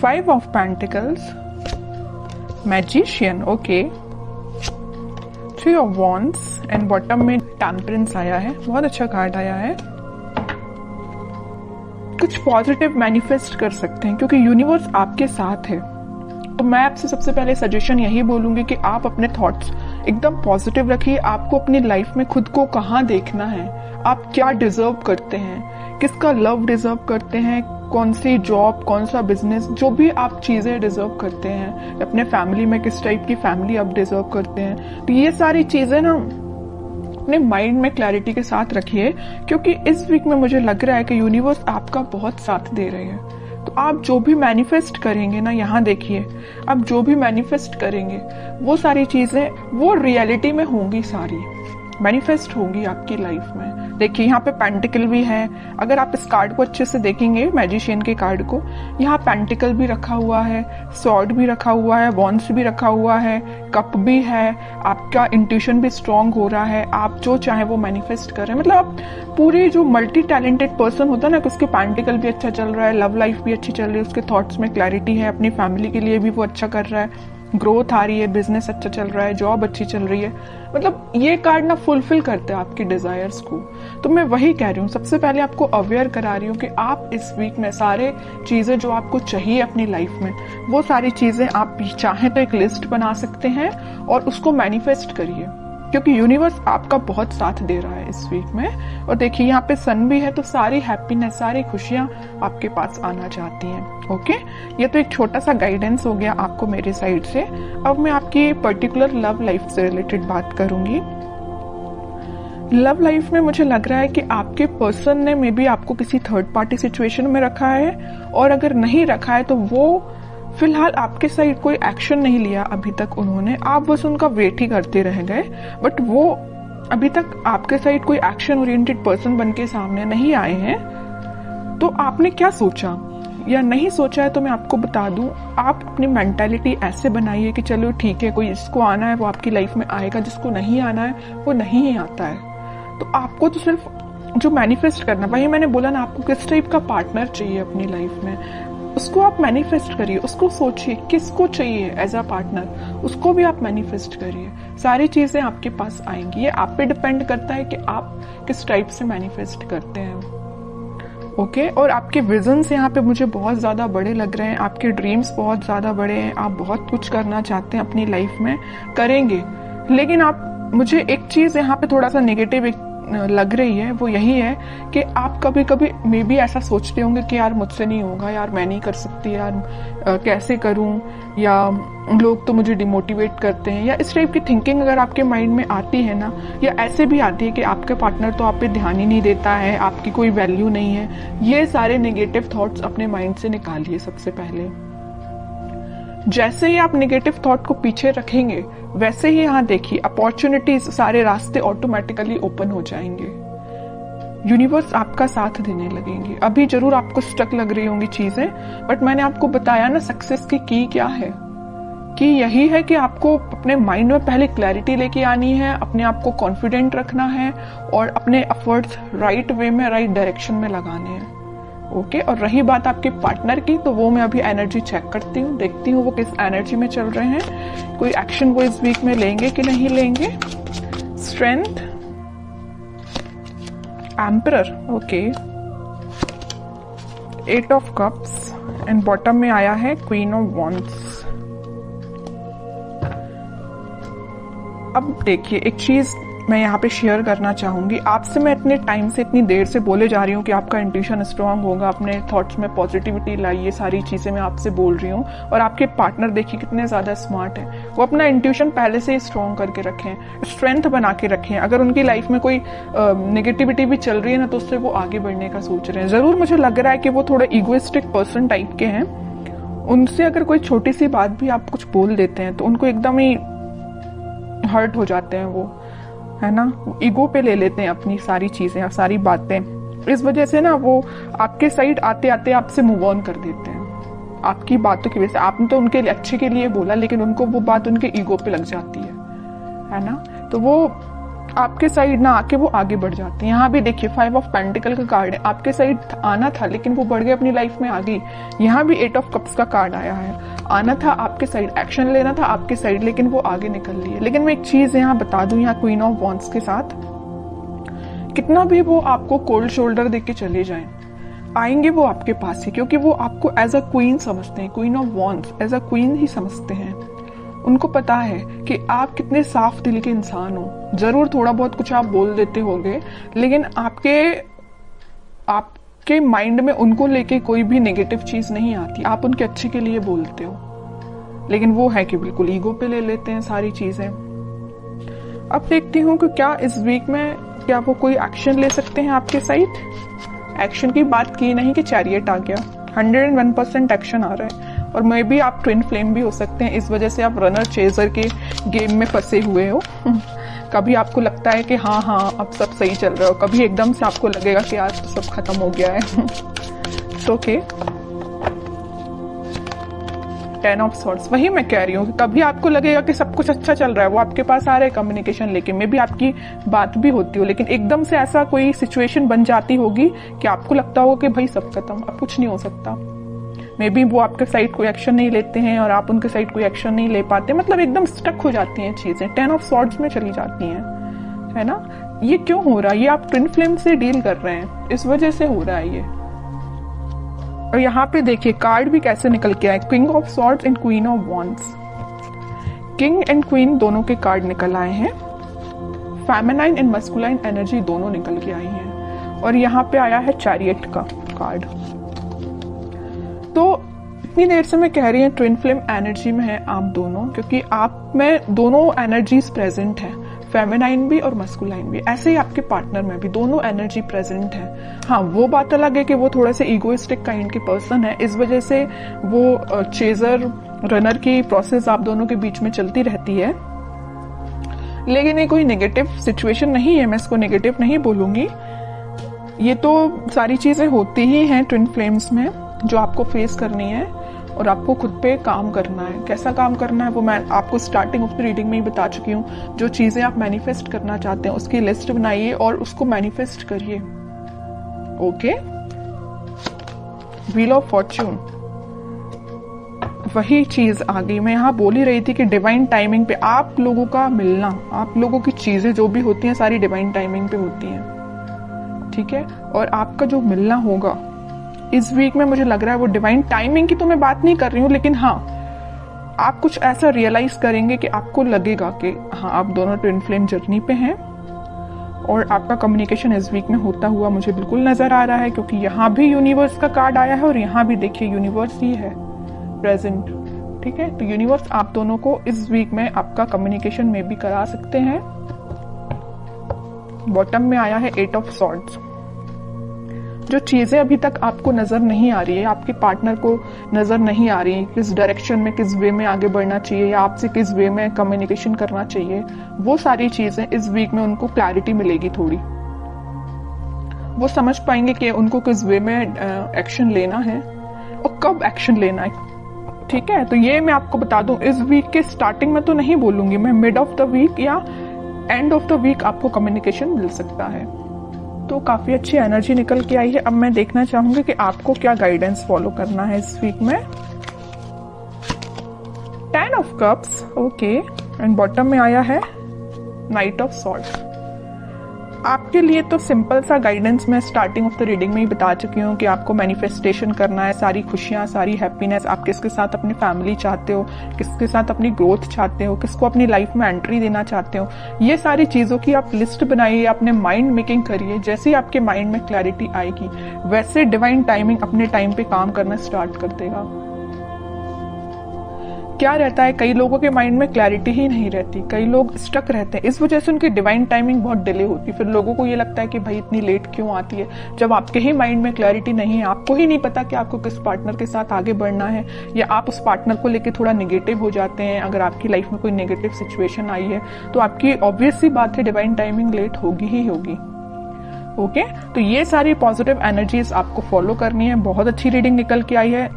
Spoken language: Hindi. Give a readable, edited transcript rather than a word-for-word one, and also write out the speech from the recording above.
5 of pentacles, magician, okay, 3 of wands and bottom में टेम्परेंस आया है। बहुत अच्छा कार्ड आया है। कुछ पॉजिटिव मैनिफेस्ट कर सकते हैं क्योंकि यूनिवर्स आपके साथ है। तो मैं आपसे सबसे पहले सजेशन यही बोलूंगी कि आप अपने थॉट्स एकदम पॉजिटिव रखिए। आपको अपनी लाइफ में खुद को कहाँ देखना है, आप क्या डिजर्व करते हैं, किसका लव डिजर्व करते हैं, कौन सी जॉब, कौन सा बिजनेस, जो भी आप चीजें डिजर्व करते हैं, अपने फैमिली में किस टाइप की फैमिली आप डिजर्व करते हैं। तो ये सारी चीजें ना अपने माइंड में क्लैरिटी के साथ रखिए क्योंकि इस वीक में मुझे लग रहा है कि यूनिवर्स आपका बहुत साथ दे रही है। तो आप जो भी मैनिफेस्ट करेंगे ना, यहाँ देखिए, आप जो भी मैनिफेस्ट करेंगे वो सारी चीजें वो रियलिटी में होंगी, सारी मैनिफेस्ट होंगी आपकी लाइफ में। देखिए यहाँ पे पेंटिकल भी है। अगर आप इस कार्ड को अच्छे से देखेंगे, मैजिशियन के कार्ड को, यहाँ पेंटिकल भी रखा हुआ है, स्वॉर्ड भी रखा हुआ है, वॉन्ड्स भी रखा हुआ है, कप भी है। आपका इंट्यूशन भी स्ट्रांग हो रहा है, आप जो चाहे वो मैनिफेस्ट कर रहे हैं। मतलब आप पूरे जो मल्टी टैलेंटेड पर्सन होता है ना, उसके पेंटिकल भी अच्छा चल रहा है, लव लाइफ भी अच्छी चल रही है, उसके थॉट्स में क्लैरिटी है, अपनी फैमिली के लिए भी वो अच्छा कर रहा है, ग्रोथ आ रही है, बिजनेस अच्छा चल रहा है, जॉब अच्छी चल रही है। मतलब ये कार्ड ना फुलफिल करते हैं आपकी डिजायर्स को। तो मैं वही कह रही हूँ, सबसे पहले आपको अवेयर करा रही हूँ कि आप इस वीक में सारे चीजें जो आपको चाहिए अपनी लाइफ में, वो सारी चीजें आप चाहें तो एक लिस्ट बना सकते हैं और उसको मैनिफेस्ट करिए क्योंकि यूनिवर्स आपका बहुत साथ दे रहा है इस वीक में। और देखिए यहाँ पे सन भी है, तो सारी हैप्पीनेस, सारी खुशियां आपके पास आना चाहती हैं। ओके, ये तो एक छोटा सा गाइडेंस हो गया आपको मेरे साइड से। अब मैं आपकी पर्टिकुलर लव लाइफ से रिलेटेड बात करूंगी। लव लाइफ में मुझे लग रहा है कि आपके पर्सन ने मे बी आपको किसी थर्ड पार्टी सिचुएशन में रखा है, और अगर नहीं रखा है तो वो फिलहाल आपके साइड कोई एक्शन नहीं लिया अभी तक उन्होंने, आप बस उनका वेट ही करते रह गए। बट वो अभी तक आपके साइड कोई एक्शन ओरिएंटेड पर्सन बन के सामने नहीं आए हैं। तो आपने क्या सोचा या नहीं सोचा है तो मैं आपको बता दूं, आप अपनी मेंटालिटी ऐसे बनाइए कि चलो ठीक है, कोई जिसको आना है वो आपकी लाइफ में आएगा, जिसको नहीं आना है वो नहीं ही आता है। तो आपको तो सिर्फ जो मैनिफेस्ट करना, वही मैंने बोला ना, आपको किस टाइप का पार्टनर चाहिए अपनी लाइफ में, उसको आप मैनिफेस्ट करिए, उसको सोचिए किसको चाहिए एज अ पार्टनर, उसको भी आप मैनिफेस्ट करिए। सारी चीजें आपके पास आएंगी। ये आप पे डिपेंड करता है कि आप किस टाइप से मैनिफेस्ट करते हैं। ओके, और आपके विजन्स यहाँ पे मुझे बहुत ज्यादा बड़े लग रहे हैं, आपके ड्रीम्स बहुत ज्यादा बड़े हैं, आप बहुत कुछ करना चाहते हैं अपनी लाइफ में, करेंगे। लेकिन आप, मुझे एक चीज यहाँ पे थोड़ा सा नेगेटिव लग रही है, वो यही है कि आप कभी कभी मे बी ऐसा सोचते होंगे कि यार मुझसे नहीं होगा, यार मैं नहीं कर सकती, यार कैसे करूं, या लोग तो मुझे डिमोटिवेट करते हैं, या इस टाइप की थिंकिंग अगर आपके माइंड में आती है ना, या ऐसे भी आती है कि आपका पार्टनर तो आप पे ध्यान ही नहीं देता है, आपकी कोई वैल्यू नहीं है, ये सारे नेगेटिव थॉट्स अपने माइंड से निकालिए सबसे पहले। जैसे ही आप नेगेटिव थॉट को पीछे रखेंगे, वैसे ही यहाँ देखिए अपॉर्चुनिटीज, सारे रास्ते ऑटोमेटिकली ओपन हो जाएंगे। यूनिवर्स आपका साथ देने लगेंगे। अभी जरूर आपको स्टक लग रही होंगी चीजें, बट मैंने आपको बताया ना सक्सेस की क्या है, कि यही है कि आपको अपने माइंड में पहले क्लैरिटी लेके आनी है, अपने आप को कॉन्फिडेंट रखना है और अपने एफर्ट्स राइट वे में, राइट डायरेक्शन में लगाने हैं। ओके, और रही बात आपके पार्टनर की, तो वो मैं अभी एनर्जी चेक करती हूँ, देखती हूँ वो किस एनर्जी में चल रहे हैं, कोई एक्शन वो इस वीक में लेंगे कि नहीं लेंगे। Strength, emperor, okay, 8 of cups and bottom में आया है क्वीन ऑफ वॉन्ड्स। अब देखिए, एक चीज मैं यहाँ पे शेयर करना चाहूंगी आपसे। मैं इतने टाइम से, इतनी देर से बोले जा रही हूँ कि आपका इंट्यूशन स्ट्रांग होगा, अपने थॉट्स में पॉजिटिविटी लाइए, सारी चीजें मैं आपसे बोल रही हूँ। और आपके पार्टनर देखिए कितने ज्यादा स्मार्ट है, वो अपना इंट्यूशन पहले से ही स्ट्रांग करके रखें, स्ट्रेंथ बना के रखें। अगर उनकी लाइफ में कोई नेगेटिविटी भी चल रही है ना, तो उससे वो आगे बढ़ने का सोच रहे हैं। जरूर मुझे लग रहा है कि वो थोड़े इगोइस्टिक पर्सन टाइप के हैं, उनसे अगर कोई छोटी सी बात भी आप कुछ बोल देते हैं तो उनको एकदम ही हर्ट हो जाते हैं, वो है ना, ईगो पे ले लेते हैं अपनी सारी चीजें, सारी बातें। इस वजह से ना वो आपके साइड आते आते आपसे मूव ऑन कर देते हैं आपकी बातों की वजह से। आपने तो उनके अच्छे के लिए बोला, लेकिन उनको वो बात उनके ईगो पे लग जाती है ना, तो वो आपके साइड ना आके वो आगे बढ़ जाते हैं। यहाँ भी देखिए 5 ऑफ पेंटिकल का कार्ड है, आपके साइड आना था लेकिन वो बढ़ गए, अपनी लाइफ में आ गई। यहाँ भी 8 ऑफ कप्स का कार्ड आया है, आना था आपके साइड, एक्शन लेना था आपके साइड, लेकिन वो आगे निकल लिए। लेकिन मैं एक चीज यहाँ बता दूं, यहाँ क्वीन ऑफ वॉन्ड्स के साथ कितना भी वो आपको कोल्ड शोल्डर देके चले जाएं, आएंगे वो आपके पास ही, क्योंकि वो आपको एज अ क्वीन समझते हैं, queen of wands as a queen ही समझते हैं। उनको पता है कि आप कितने साफ दिल के इंसान हो। जरूर थोड़ा बहुत कुछ आप बोल देते होंगे, लेकिन आपके माइंड में उनको लेके कोई भी नेगेटिव चीज नहीं आती, आप उनके अच्छे के लिए बोलते हो। लेकिन वो है कि बिल्कुल ईगो पे ले लेते हैं सारी चीजें। अब देखती हूँ कि क्या इस वीक में क्या वो कोई एक्शन ले सकते हैं आपके साइड। एक्शन की बात की नहीं कि चैरियट आ गया, 101% एक्शन आ रहा है। और मे बी आप ट्विन फ्लेम भी हो सकते हैं, इस वजह से आप रनर चेजर के गेम में फंसे हुए हो। कभी आपको लगता है कि हाँ अब सब सही चल रहा हो, कभी एकदम से आपको लगेगा कि आज तो सब खत्म हो गया है। ओके, 10 ऑफ सॉर्ड्स, वही मैं कह रही हूँ, कभी आपको लगेगा कि सब कुछ अच्छा चल रहा है, वो आपके पास आ रहा है कम्युनिकेशन लेके, मे बी आपकी बात भी होती हो, लेकिन एकदम से ऐसा कोई सिचुएशन बन जाती होगी कि आपको लगता होगा कि भाई सब खत्म, अब कुछ नहीं हो सकता। मे बी वो आपके साइड कोई एक्शन नहीं लेते हैं और आप उनके साइड कोई एक्शन नहीं ले पाते, मतलब एकदम स्टक हो जाती हैं चीजें, 10 ऑफ सॉर्ड्स में चली जाती हैं, है ना। ये क्यों हो रहा है? ये आप ट्विन फ्लेम से डील कर रहे हैं, इस वजह से हो रहा है ये। और यहाँ पे देखिए कार्ड भी कैसे निकल के आए, king of swords and queen of wands. King and queen दोनों के कार्ड निकल आए हैं, फेमिनाइन एंड मस्कुलाइन एनर्जी दोनों निकल के आई हैं। और यहाँ पे आया है चैरियट का कार्ड। तो इतनी देर से मैं कह रही हूँ ट्विन फ्लेम एनर्जी में है आप दोनों, क्योंकि आप में दोनों एनर्जीज प्रेजेंट है, फेमिनाइन भी और मस्कुलाइन भी। ऐसे ही आपके पार्टनर में भी दोनों एनर्जी प्रेजेंट है। हाँ, वो बात अलग है कि वो थोड़े से इगोइस्टिक काइंड के पर्सन है, इस वजह से वो चेजर रनर की प्रोसेस आप दोनों के बीच में चलती रहती है। लेकिन ये कोई नेगेटिव सिचुएशन नहीं है, मैं इसको नेगेटिव नहीं बोलूंगी। ये तो सारी चीजें होती ही हैं ट्विन फ्लेम्स में, जो आपको फेस करनी है और आपको खुद पे काम करना है। कैसा काम करना है वो मैं आपको स्टार्टिंग ऑफ द रीडिंग में ही बता चुकी हूँ। जो चीजें आप मैनिफेस्ट करना चाहते हैं उसकी लिस्ट बनाइए और उसको मैनिफेस्ट करिए। ओके, व्हील ऑफ फॉर्च्यून, वही चीज आ गई। मैं यहाँ बोल ही रही थी कि डिवाइन टाइमिंग पे आप लोगों का मिलना, आप लोगों की चीजें जो भी होती हैं सारी डिवाइन टाइमिंग पे होती हैं, ठीक है। और आपका जो मिलना होगा इस वीक में, मुझे लग रहा है वो डिवाइन टाइमिंग की तो मैं बात नहीं कर रही हूँ, लेकिन हाँ आप कुछ ऐसा रियलाइज करेंगे कि आपको लगेगा कि हाँ आप दोनों ट्विन फ्लेम जर्नी पे हैं। और आपका कम्युनिकेशन इस वीक में होता हुआ मुझे बिल्कुल नजर आ रहा है, क्योंकि यहाँ भी यूनिवर्स का कार्ड आया है और यहाँ भी देखिए यूनिवर्स ही है प्रेजेंट, ठीक है। तो यूनिवर्स आप दोनों को इस वीक में आपका कम्युनिकेशन में भी करा सकते हैं। बॉटम में आया है 8 ऑफ सॉर्ड्स। जो चीजें अभी तक आपको नजर नहीं आ रही है, आपके पार्टनर को नजर नहीं आ रही है, किस डायरेक्शन में, किस वे में आगे बढ़ना चाहिए या आपसे किस वे में कम्युनिकेशन करना चाहिए, वो सारी चीजें इस वीक में उनको क्लैरिटी मिलेगी थोड़ी। वो समझ पाएंगे कि उनको किस वे में एक्शन लेना है और कब एक्शन लेना है, ठीक है। तो ये मैं आपको बता दूं, इस वीक के स्टार्टिंग में तो नहीं बोलूंगी मैं, मिड ऑफ द वीक या एंड ऑफ द वीक आपको कम्युनिकेशन मिल सकता है। तो काफी अच्छी एनर्जी निकल के आई है। अब मैं देखना चाहूंगी कि आपको क्या गाइडेंस फॉलो करना है इस वीक में। 10 of cups, okay, and bottom में आया है नाइट ऑफ सॉर्ड्स। आपके लिए तो सिंपल सा गाइडेंस मैं स्टार्टिंग ऑफ द रीडिंग में ही बता चुकी हूँ कि आपको मैनिफेस्टेशन करना है, सारी खुशियां, सारी हैप्पीनेस। आप किसके साथ अपनी फैमिली चाहते हो, किसके साथ अपनी ग्रोथ चाहते हो, किसको अपनी लाइफ में एंट्री देना चाहते हो, ये सारी चीजों की आप लिस्ट बनाइए, अपने माइंड मेकिंग करिए। जैसे ही आपके माइंड में क्लैरिटी आएगी वैसे डिवाइन टाइमिंग अपने टाइम पे काम करना स्टार्ट कर देगा। क्या रहता है, कई लोगों के माइंड में क्लैरिटी ही नहीं रहती, कई लोग स्टक रहते हैं, इस वजह से उनकी डिवाइन टाइमिंग बहुत डिले होती है। फिर लोगों को ये लगता है कि भाई इतनी लेट क्यों आती है, जब आपके ही माइंड में क्लैरिटी नहीं है, आपको ही नहीं पता कि आपको किस पार्टनर के साथ आगे बढ़ना है, या आप उस पार्टनर को लेकर थोड़ा नेगेटिव हो जाते हैं। अगर आपकी लाइफ में कोई नेगेटिव सिचुएशन आई है तो आपकी ऑब्वियस सी बात है डिवाइन टाइमिंग लेट होगी ही होगी। ओके, तो ये सारी पॉजिटिव एनर्जीज आपको फॉलो करनी है। बहुत अच्छी रीडिंग निकल के आई है।